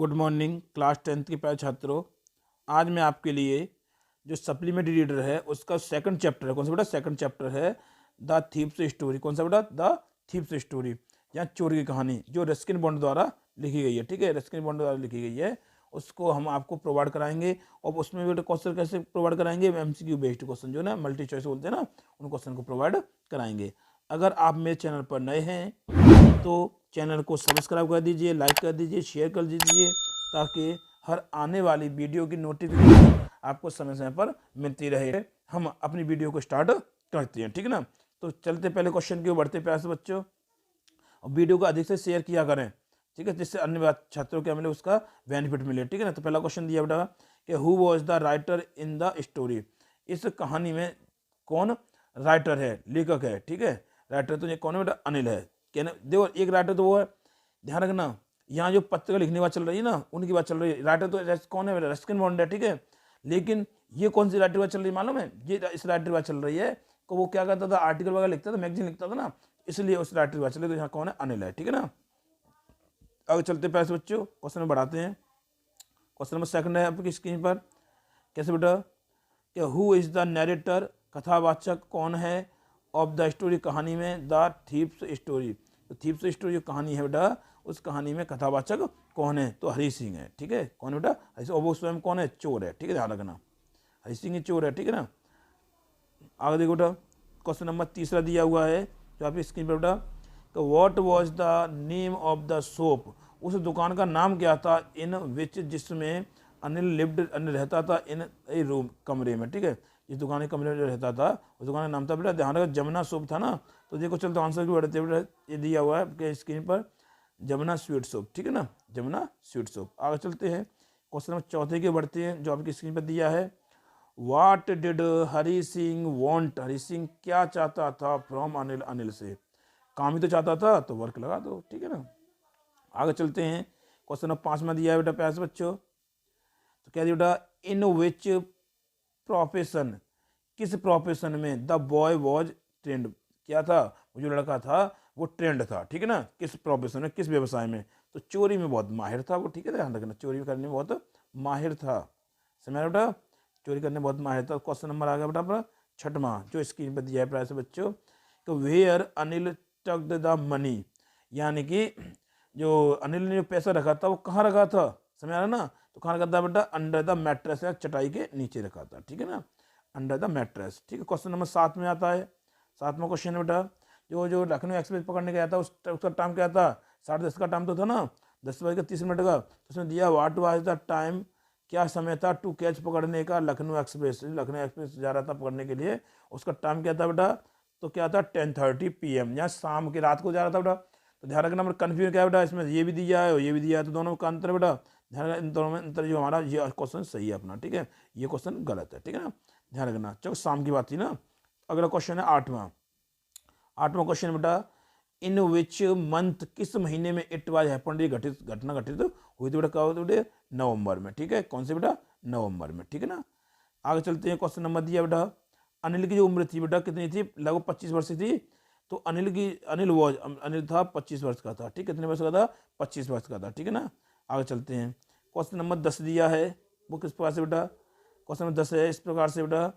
Good morning class 10th के प्यारे छात्रों। आज मैं आपके लिए जो सप्लीमेंट्री रीडर है उसका सेकंड चैप्टर है। कौन सा बेटा? सेकंड चैप्टर है द थीप्स स्टोरी। कौन सा बेटा? द थीप्स स्टोरी या चोरी की कहानी, जो रस्किन बॉन्ड द्वारा लिखी गई है। ठीक है, रस्किन बॉन्ड द्वारा लिखी गई है, उसको हम आपको प्रोवाइड कराएंगे। और उसमें बेटा क्वेश्चन कैसे प्रोवाइड कराएंगे? एमसीक्यू बेस्ड क्वेश्चन, जो ना मल्टी चॉइस बोलते हैं ना, उन क्वेश्चन को प्रोवाइड कराएंगे। अगर आप मेरे चैनल पर नए हैं तो चैनल को सब्सक्राइब कर दीजिए, लाइक कर दीजिए, शेयर कर दीजिए, ताकि हर आने वाली वीडियो की नोटिफिकेशन आपको समय समय पर मिलती रहे। हम अपनी वीडियो को स्टार्ट करते हैं, ठीक है ना। तो चलते पहले क्वेश्चन की ओर बढ़ते प्यारे से बच्चों, और वीडियो को अधिक से शेयर किया करें, ठीक है, जिससे अन्य छात्रों को मिले, उसका बेनिफिट मिले, ठीक है ना। तो पहला क्वेश्चन दिया बेटा कि who was the writer in the story. इस कहानी में कौन राइटर है, लेखक है? ठीक है, राइटर तो ये कौन है बेटा? अनिल है। कहना देखो, एक राइटर तो वो है, ध्यान रखना, यहाँ जो पत्रिका लिखने की बात चल रही है ना, उनकी बात चल रही है। राइटर तो कौन है? रस्किन बॉन्ड है, ठीक है। लेकिन ये कौन सी राइटर बात चल रही है मालूम है? ये इस राइटर बात चल रही है कि वो क्या करता था, आर्टिकल वगैरह लिखता था, मैगजीन लिखता था ना, इसलिए उस राइटर बात चल रही है। तो यहाँ कौन है? अनिल है, ठीक है ना। आगे चलते पैसे बच्चों, क्वेश्चन में बढ़ाते हैं। क्वेश्चन नंबर सेकंड है आपकी स्क्रीन पर। कैसे बेटा? कि हु इज द नरेटर, कथावाचक कौन है, ऑफ द स्टोरी, कहानी में, द थीप्स स्टोरी। तो थीप्स स्टोरी जो कहानी है बेटा, उस कहानी में कथावाचक कौन है? तो हरी सिंह है, ठीक है। कौन है बेटा? हरी सिंह। और वो स्वयं कौन है? चोर है, ठीक है, ध्यान रखना, हरी सिंह ही चोर है, ठीक है ना। आगे देखो बेटा, क्वेश्चन नंबर तीसरा दिया हुआ है जो आपकी स्क्रीन पर बेटा। तो what was the name of the shop. उस दुकान का नाम क्या था? इन विच, जिसमें अनिल लिव्ड, अनिल रहता था, इन ए रूम, कमरे में, ठीक है। जिस दुकान के कमरे में जो रहता था, उस दुकान का नाम था बेटा, ध्यान रखो, जमुना शॉप था ना। तो देखो चलते आंसर भी बढ़ते बेटा, ये दिया हुआ है आपके स्क्रीन पर, जमुना स्वीट शॉप, ठीक है ना, जमुना स्वीट शॉप। आगे चलते हैं, क्वेश्चन नंबर चौथे के बढ़ते हैं, जो आपकी स्क्रीन पर दिया है। What did Hari Singh want. Hari Singh क्या चाहता था फ्रॉम अनिल, अनिल से। काम ही तो चाहता था, तो वर्क लगा दो, ठीक है ना। आगे चलते हैं, क्वेश्चन नंबर 5 में दिया है बेटा प्यारे बच्चों। तो क्या दिया बेटा? इन विच प्रोफेशन, किस प्रोफेशन में, द बॉय वॉज ट्रेंड, क्या था? वो जो लड़का था वो ट्रेंड था, ठीक है ना। किस प्रोफेशन में, किस व्यवसाय में? तो चोरी में बहुत माहिर था वो, ठीक है, ध्यान रखना, चोरी करने में बहुत माहिर था। समझ बेटा, चोरी करने में बहुत माहिर था। क्वेश्चन नंबर आ गया बेटा अपना छठवां, जो स्क्रीन पर दिया है प्राय से बच्चों। तो where Anil tucked the money, यानी कि जो अनिल ने जो पैसा रखा था वो कहाँ रखा था? समझ आ रहा ना। तो कहाँ रखा था बेटा? अंडर द मैट्रेस, या चटाई के नीचे रखा था, ठीक है ना, अंडर द मैट्रेस, ठीक है। क्वेश्चन नंबर 7 में आता है, 7वां क्वेश्चन है बेटा। जो जो लखनऊ एक्सप्रेस पकड़ने गया था, उसका टाइम क्या था? 10:30 का टाइम तो था ना, 10:30 का। तो उसने दिया व्हाट वाज द टाइम, क्या समय था, टू कैच, पकड़ने का, लखनऊ एक्सप्रेस। लखनऊ एक्सप्रेस जा रहा था पकड़ने के लिए, उसका टाइम क्या था बेटा? तो क्या था? 10:30 PM, या शाम की, रात को जा रहा था बेटा। तो ध्यान रखना, कन्फ्यूजन क्या है बेटा, इसमें ये भी दिया है और ये भी दिया है, तो दोनों का अंतर बेटा, ध्यान रखना, इन दोनों में अंतर, जो हमारा ये क्वेश्चन सही है अपना, ठीक है, ये क्वेश्चन गलत है, ठीक है ना, ध्यान रखना। चलो, शाम की बात थी ना। अगला क्वेश्चन है 8वां। 8वां क्वेश्चन बेटा, इन विच मंथ, किस महीने में, इट वाज हैपेंड, ये घटना घटित हुई थी बेटा, क्या हुई थी बेटा? नवंबर में, ठीक है। कौन से बेटा? नवंबर में, ठीक है ना। आगे चलते हैं, क्वेश्चन नंबर दिया बेटा। अनिल की जो उम्र थी बेटा कितनी थी? लगभग 25 वर्ष थी। तो अनिल था 25 वर्ष का था, ठीक, कितने वर्ष का था? 25 वर्ष का था, ठीक है ना। आगे चलते हैं, क्वेश्चन नंबर 10 दिया है, वो किस प्रकार से बेटा? क्वेश्चन नंबर 10 है इस प्रकार से बेटा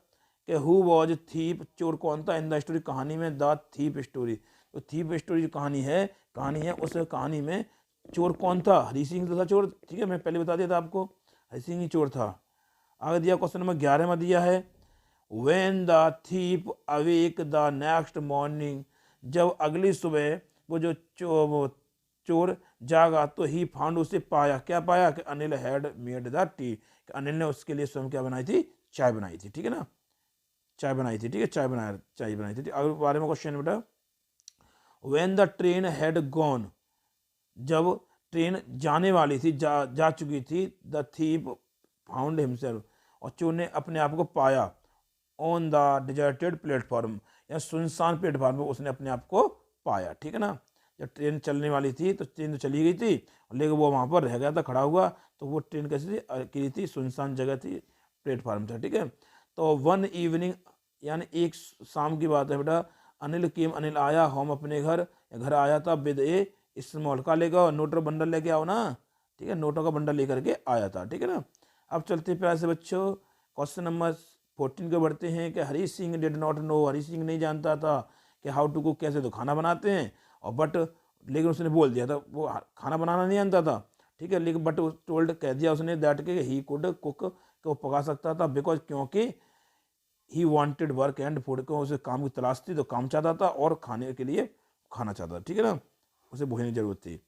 कि हु वॉज थीप, चोर कौन था, इन द स्टोरी, कहानी में, द थीप स्टोरी। तो थीप स्टोरी जो कहानी है, उस कहानी में चोर कौन था? हरी सिंह तो था चोर, ठीक है, मैं पहले बता दिया था आपको, हरी सिंह ही चोर था। आगे दिया क्वेश्चन नंबर 11 में दिया है, when the thief awake the next morning, जब अगली सुबह वो चोर जागा, तो ही फाउंड, उसे पाया, क्या पाया? कि Anil had made the T, Anil ने उसके लिए स्वयं क्या बनाई थी? चाय बनाई थी, ठीक है ना, चाय बनाई थी, ठीक है, चाय बनाई थी। अगले बारे में क्वेश्चन बेटा, when the train had gone, जब ट्रेन जाने वाली थी, जा चुकी थी, द थीप फाउंड हिमसेल्फ, और चोर ने अपने आप को पाया, ऑन द डिजर्टेड प्लेटफॉर्म, या सुनसान प्लेटफॉर्म पर उसने अपने आप को पाया, ठीक है ना। जब ट्रेन चलने वाली थी, तो ट्रेन तो चली गई थी, लेकिन वो वहाँ पर रह गया था, खड़ा हुआ। तो वो ट्रेन कैसी थी? अकेली थी, सुनसान जगह थी, प्लेटफॉर्म था, ठीक है। तो वन इवनिंग, यानी एक शाम की बात है बेटा, अनिल आया, होम, अपने घर आया था, विद ए स्मॉल, का लेगा, नोटर बंडल लेके आओ ना, ठीक है, नोटों का बंडल लेकर के आया था। ठीक है ना। अब चलते हैं प्यारे से बच्चों, क्वेश्चन नंबर 14 को बढ़ते हैं कि Hari Singh did not know, Hari Singh नहीं जानता था कि हाउ टू कुक, कैसे तो खाना बनाते हैं, और बट लेकिन उसने बोल दिया था वो खाना बनाना नहीं जानता था। ठीक है, लेकिन बट टोल्ड कह दिया उसने दैट के ही कुड कुक, कि वो पका सकता था, बिकॉज क्योंकि he wanted work and food, को उसे काम की तलाश थी तो काम चाहता था और खाने के लिए खाना चाहता था। ठीक है ना, उसे भूखने की जरूरत थी।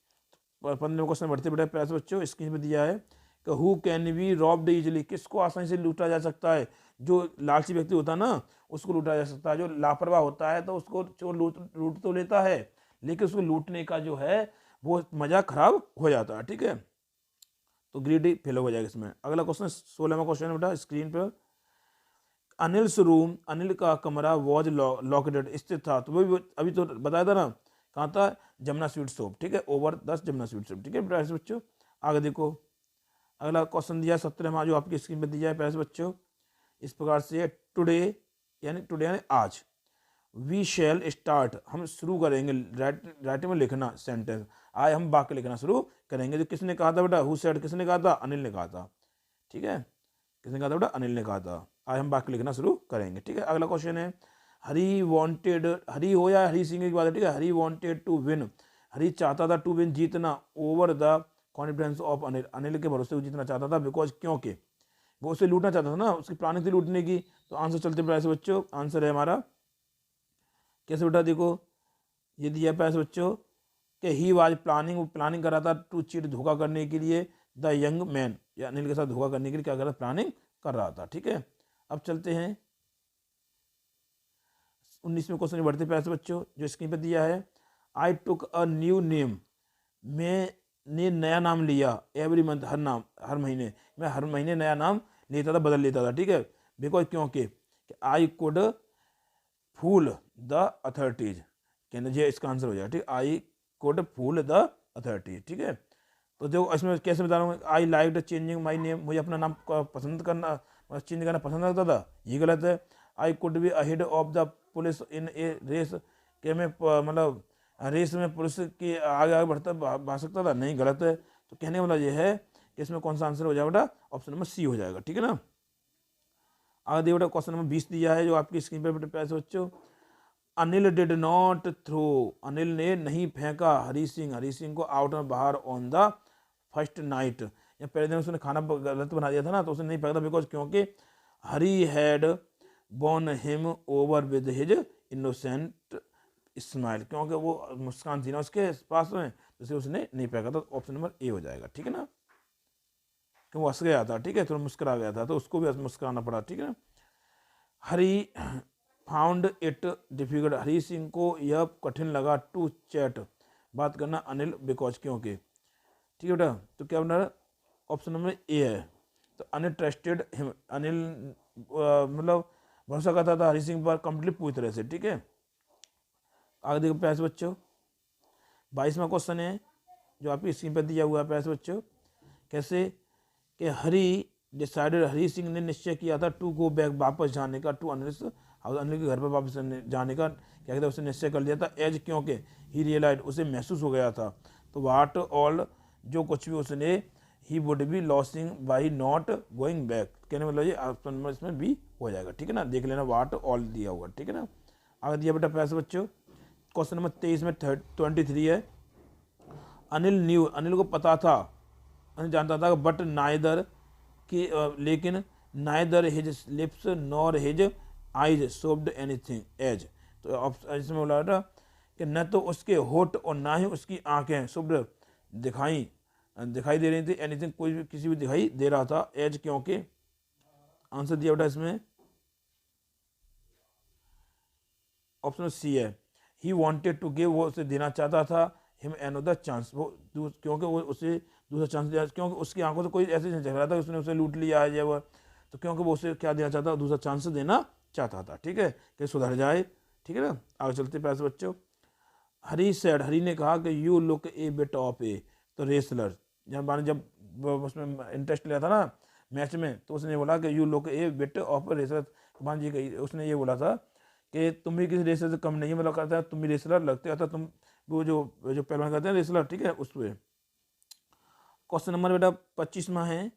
15वें क्वेश्चन बढ़ते बढ़ते प्यारे बच्चों, स्क्रीन पे दिया है कि who can be robbed easily, किसको आसानी से लूटा जा सकता है। जो लालची व्यक्ति होता है ना उसको लूटा जा सकता है, जो लापरवाह होता है तो उसको चोर लूट तो लेता है, लेकिन उसको लूटने का जो है वो मजा खराब हो जाता है। ठीक है, तो ग्रीडी फेल हो जाएगा इसमें। अगला क्वेश्चन 16वां क्वेश्चन बेटा स्क्रीन पर, अनिल्स रूम, अनिल का कमरा वॉज लॉकेटेड, स्थित था, तो वो अभी तो बताया था ना कहाँ था, जमुना स्वीट शॉप। ठीक है, ओवर 10 जमुना स्वीट शॉप। ठीक है प्यारे बच्चों, आगे देखो अगला क्वेश्चन दिया 17वां जो आपकी स्क्रीन पर दिया है प्यारे बच्चों, इस प्रकार से टुडे यानी आज, वी शैल स्टार्ट, हम शुरू करेंगे राइटिंग में लिखना सेंटेंस, आज हम वाक्य लिखना शुरू करेंगे। जो किसने कहा था बेटा, हु सेड, किसने कहा था, अनिल ने कहा था। ठीक है, किसने कहा था बेटा, अनिल ने कहा था, आज हम वाक्य लिखना शुरू करेंगे। ठीक है, अगला क्वेश्चन है, हरी वांटेड, हरी हो या हरी सिंह की बात है। ठीक है, हरी वांटेड टू विन, हरी चाहता था टू विन, जीतना, over the confidence of Anil, Anil के भरोसे को जीतना चाहता था, बिकॉज क्योंकि वो उसे लूटना चाहता था ना, उसकी प्लानिंग थी लूटने की। तो आंसर चलते पैसे बच्चों, आंसर है हमारा कैसे बेटा, देखो ये दिया पैसे बच्चों कि ही वाज प्लानिंग, वो प्लानिंग कर रहा था टू चीट, धोखा करने के लिए, द यंग मैन, या अनिल के साथ धोखा करने के लिए क्या कर रहा था, प्लानिंग कर रहा था। ठीक है, अब चलते हैं 19वें क्वेश्चन बढ़ते पैसे बच्चों जो स्क्रीन पर दिया है, आई टुक अ न्यू नेम, मैंने नया नाम लिया, एवरी मंथ, हर महीने, मैं हर महीने नया नाम लेता था, बदल लेता था। ठीक है, बिकॉज क्योंकि I could fool the authorities, कहना ये इसका आंसर हो जाएगा। ठीक, I could fool the authorities. ठीक है, तो जो इसमें कैसे बता रहा हूँ, I like changing my name, मुझे अपना नाम पसंद करना, चेंज करना पसंद लगता था, ये गलत है। I could be ahead of the police in a race, कि मैं मतलब रेस में पुलिस के आगे आगे भाग सकता था, नहीं गलत है। तो कहने वाला ये है कि इसमें कौन सा आंसर हो जाएगा बेटा, ऑप्शन नंबर सी हो जाएगा। ठीक है ना, आगे देखो बेटा क्वेश्चन नंबर 20 दिया है जो आपकी स्क्रीन पर पैसे बच्चों, Anil did not throw, Anil ने नहीं फेंका हरी सिंह को आउट में बाहर ऑन द फर्स्ट नाइट, या पहले दिन उसने खाना गलत बना दिया था ना, तो उसने नहीं फेंका था, बिकॉज क्योंकि Hari had bone him over with his innocent smile, क्योंकि वो मुस्कान थी ना उसके पास में, तो उसने नहीं फेंका था। ऑप्शन नंबर ए हो जाएगा। ठीक है ना, क्यों वो हंस गया था, ठीक है, थोड़ा मुस्कुरा गया था, तो उसको भी मुस्कुराना पड़ा। ठीक है ना, हरी found it difficult, Hari Singh को यह कठिन लगा टू चैट, बात करना अनिल, बिकॉज क्योंकि। ठीक है बेटा, तो क्या बना, ऑप्शन नंबर ए है। तो अनिल ट्रस्टेड हिम, अनिल मतलब भरोसा करता था हरी सिंह पर कंप्लीट पूरी तरह से। ठीक है, आगे देखो प्यारे बच्चों 22वां क्वेश्चन है जो आपकी स्क्रीन पर दिया हुआ है प्यारे बच्चों, कैसे कि हरी डिसाइडेड, हरी सिंह ने निश्चय किया था टू गो बैक, वापस जाने का, टू अनिल हाउस, अनिल के घर पर वापस जाने का क्या कहते हैं उसने निश्चय कर लिया था, एज क्योंकि ही रियलाइज, उसे महसूस हो गया था, तो वाट ऑल, जो कुछ भी उसने, he would be losing by not going back, कहने मतलब ये ऑप्शन नंबर इसमें भी हो जाएगा। ठीक है ना, देख लेना वाट ऑल दिया हुआ। ठीक है ना, आगे दिया बेटा पैसे बच्चों क्वेश्चन नंबर 23 में 23 है, अनिल न्यू, अनिल को पता था, अनिल जानता था, बट नाइदर कि लेकिन neither his lips nor his eyes showed anything as, तो इसमें बोला था कि न तो उसके होठ और ना ही उसकी आंखें शोव्ड दिखाई दे रही थी, एनीथिंग कोई भी किसी भी दिखाई दे रहा था, एज क्योंकि। आंसर दिया बेटा इसमें ऑप्शन सी है, ही वांटेड टू गिव, वो उसे देना चाहता था, हिम अनदर चांस, वो क्योंकि वो उसे दूसरा चांस दिया, क्योंकि उसकी आंखों से कोई ऐसे नहीं झग रहा था उसने उसे लूट लिया है वो, तो क्योंकि वो उसे क्या देना चाहता, दूसरा चांस देना चाहता था। ठीक है, कि सुधर जाए। ठीक है ना, आगे चलते पैसे बच्चों, हरी सेड, हरी ने कहा कि you look a bit of a, तो रेसलर, जब उसमें इंटरेस्ट लिया था ना मैच में, तो उसने बोला कि you look a bit of wrestler, मान जी गई, उसने ये बोला था कि तुम भी किसी रेसलर से कम नहीं है, मतलब करता है तुम भी रेसलर लगते हो, तुम वो जो पहलवान करते हैं रेसलर। ठीक है, उस पर क्वेश्चन नंबर बेटा 25वां है,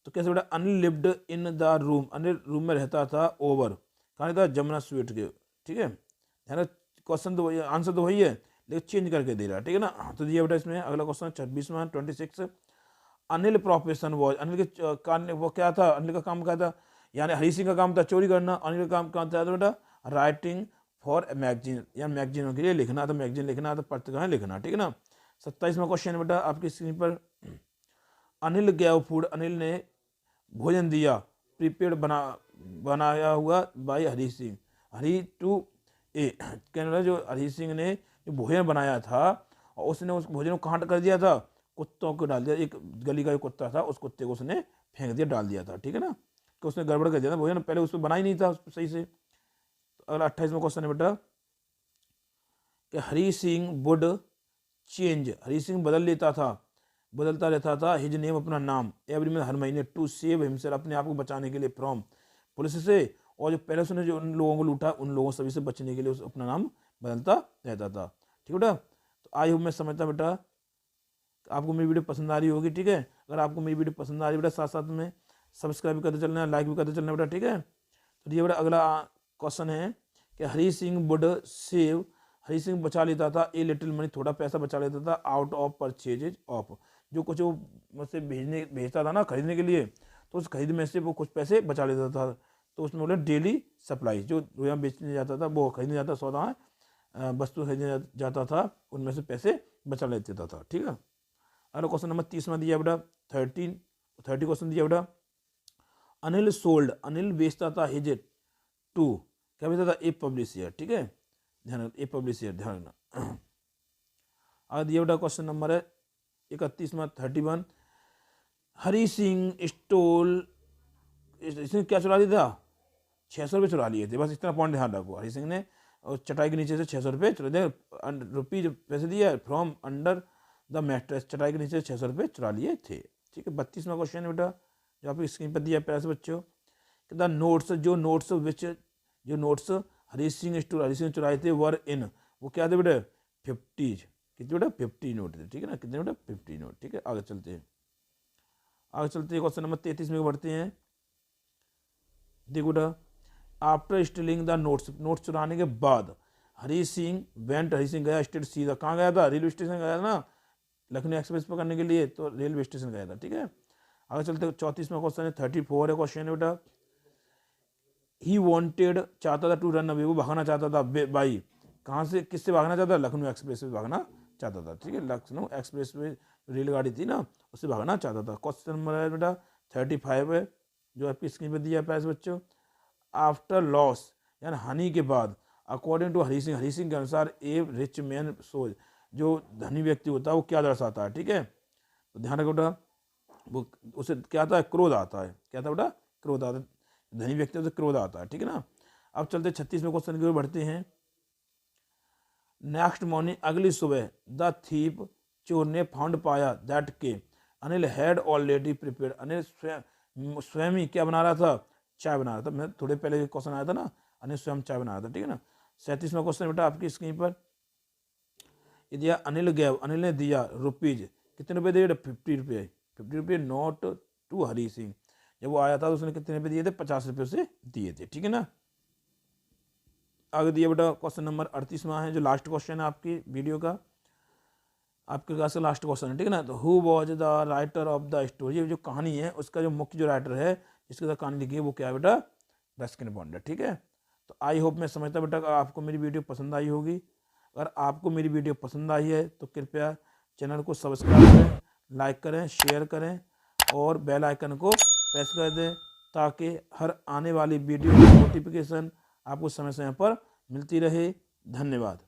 तो कैसे बेटा, Anil lived in the room, Anil room में रहता था ओवर, कहाँ रहता था, जमुना स्वीट के, ठीक है। ध्यान, क्वेश्चन तो वही, आंसर तो वही है लेकिन चेंज करके दे रहा है, ठीक है ना। तो दिया बेटा इसमें अगला क्वेश्चन 26वां 26, अनिल प्रोफेशन वॉज, अनिल के काम वो क्या था, अनिल का काम क्या था, यानी हरी सिंह का काम था चोरी करना, अनिल का काम क्या था बेटा, राइटिंग फॉर ए मैगजीन, या मैगजीनों के लिए लिखना, तो मैगजीन लिखना, तो पत्रिकाएं लिखना, ठीक है ना। 27वां क्वेश्चन बेटा आपकी स्क्रीन पर, अनिल गैव फूड, अनिल ने भोजन दिया, प्रीपेड बनाया हुआ by Hari Singh, Hari to a, कहने जो हरी सिंह ने जो भोजन बनाया था और उसने उस भोजन को कहाँ कर दिया था, कुत्तों को डाल दिया, एक गली का जो कुत्ता था उस कुत्ते को उसने फेंक दिया, डाल दिया था, ठीक है ना, कि उसने गड़बड़ कर दिया था भोजन, पहले उसमें बना ही नहीं था सही से। तो अगला 28वां क्वेश्चन है बेटा कि हरी सिंह वुड चेंज, हरी सिंह बदलता रहता था हिज नेम, अपना नाम, एवरी मंथ, हर महीने, टू सेव हिमसेल्फ, अपने आप को बचाने के लिए, फ्रॉम पुलिस से, और जो पहले उसने जो उन लोगों को लूटा उन लोगों सभी से बचने के लिए उस अपना नाम बदलता रहता था, ठीक है बेटा। तो आई होप मैं समझता बेटा आपको मेरी वीडियो पसंद आ रही होगी, ठीक है। अगर आपको मेरी वीडियो पसंद आ रही है बेटा, साथ साथ में सब्सक्राइब भी करते चलना है, लाइक भी करते चलना बेटा, ठीक है। तो ये बेटा अगला क्वेश्चन है कि हरी सिंह वुड सेव, हरी सिंह बचा लेता था ए लिटिल मनी, थोड़ा पैसा बचा लेता था, आउट ऑफ परचेजेज ऑफ, जो कुछ वो मुझसे भेजता था ना खरीदने के लिए, तो उस खरीद में से वो कुछ पैसे बचा लेता था, तो उसमें बोले डेली सप्लाई, जो यहाँ बेचने जाता था वो खरीदने जाता, सौदा वस्तु खरीदने जाता था, उनमें से पैसे बचा लेता था, ठीक है। अगला क्वेश्चन नंबर 30वां दिया बेटा 30 क्वेश्चन दिया बेटा, अनिल सोल्ड, अनिल बेचता था हिज टू, क्या बेचता था, ए पब्लिशियर, ठीक है, ध्यान रखना, ए पब्लिशियर, ध्यान रखना। आगे दिया बेटा क्वेश्चन नंबर है 31वां 31, हरी सिंह स्टोल, इसने क्या चुरा लिया था, 600 रुपये चुरा लिए थे, बस इतना पॉइंट ध्यान रखो, हरी सिंह ने चटाई के नीचे से 600 रुपये चुरा दिए, रुपीज पैसे दिए, फ्रॉम अंडर द मैट्रेस, चटाई के नीचे 600 रुपये चुरा लिए थे, ठीक है। 32वां क्वेश्चन है बेटा जो आपकी स्क्रीन पर दिया है प्यारे बच्चों, कि द नोट्स, जो नोट्स हरी सिंह चुराए थे वर इन, वो क्या थे बेटा, 50, कितने बेटा, 50 नोट थे, ठीक है ना, कितने बेटा, 50 नोट, ठीक है। आगे चलते हैं क्वेश्चन नंबर 33 में बढ़ते हैं। देखो बेटा, आफ्टर स्टीलिंग द नोट्स चुराने के बाद हरी सिंह गया स्टेट सीधा, कहाँ गया था, रेलवे स्टेशन गया था ना, लखनऊ एक्सप्रेस पकड़ने के लिए, तो रेलवे स्टेशन गया था, ठीक है। आगे चलते 34वां क्वेश्चन है, 34 है क्वेश्चन है बेटा, ही वॉन्टेड, चाहता था, टू रन अवे, वो भागना चाहता था, बाई, कहाँ से, किससे भागना चाहता था, लखनऊ एक्सप्रेस से भागना चाहता था, ठीक है, लखनऊ एक्सप्रेस वे रेलगाड़ी थी ना, उससे भागना चाहता था। क्वेश्चन नंबर है बेटा 35 है जो आपकी स्क्रीन पर दिया है प्यारे बच्चों, आफ्टर लॉस, यानी हानि के बाद, अकॉर्डिंग टू हरी सिंह के अनुसार ए रिच मैन सोच, जो धनी व्यक्ति होता है वो क्या दर्शाता है, ठीक है। तो ध्यान रखो बेटा, वो उसे क्या आता है, क्रोध आता है, क्या था बेटा, क्रोध आता है, धनी व्यक्ति उसे क्रोध आता है, ठीक है ना। अब चलते 36वें क्वेश्चन की ओर बढ़ते हैं। नेक्स्ट मॉर्निंग, अगली सुबह, द थीप, चोर ने फाउंड पाया, दैट के Anil had already prepared, Anil स्वयं ही क्या बना रहा था, चाय बना रहा था, मैं थोड़े पहले क्वेश्चन आया था ना, अनिल स्वयं चाय बना रहा था, ठीक है ना। 37वां क्वेश्चन बेटा आपकी स्क्रीन पर दिया, अनिल ने दिया रुपीज, कितने रुपए दिए, 50 रुपये नोट टू हरी सिंह, जब वो आया था तो उसने कितने रुपए दिए थे, 50 रुपये उसे दिए थे, ठीक है ना। आगे दिया बेटा क्वेश्चन नंबर 38वां है जो लास्ट क्वेश्चन है आपकी वीडियो का, आपके क्लास का लास्ट क्वेश्चन है, ठीक है ना। तो who was the writer of the story, जो कहानी है उसका जो मुख्य जो राइटर है जिसके साथ कहानी लिखी है वो क्या है बेटा, रस्किन बॉन्ड है, ठीक है। तो आई होप मैं समझता बेटा आपको मेरी वीडियो पसंद आई होगी। अगर आपको मेरी वीडियो पसंद आई है तो कृपया चैनल को सब्सक्राइब करें, लाइक करें, शेयर करें और बेल आइकन को प्रेस कर दें, ताकि हर आने वाली वीडियो की नोटिफिकेशन आपको समय समय पर मिलती रहे। धन्यवाद।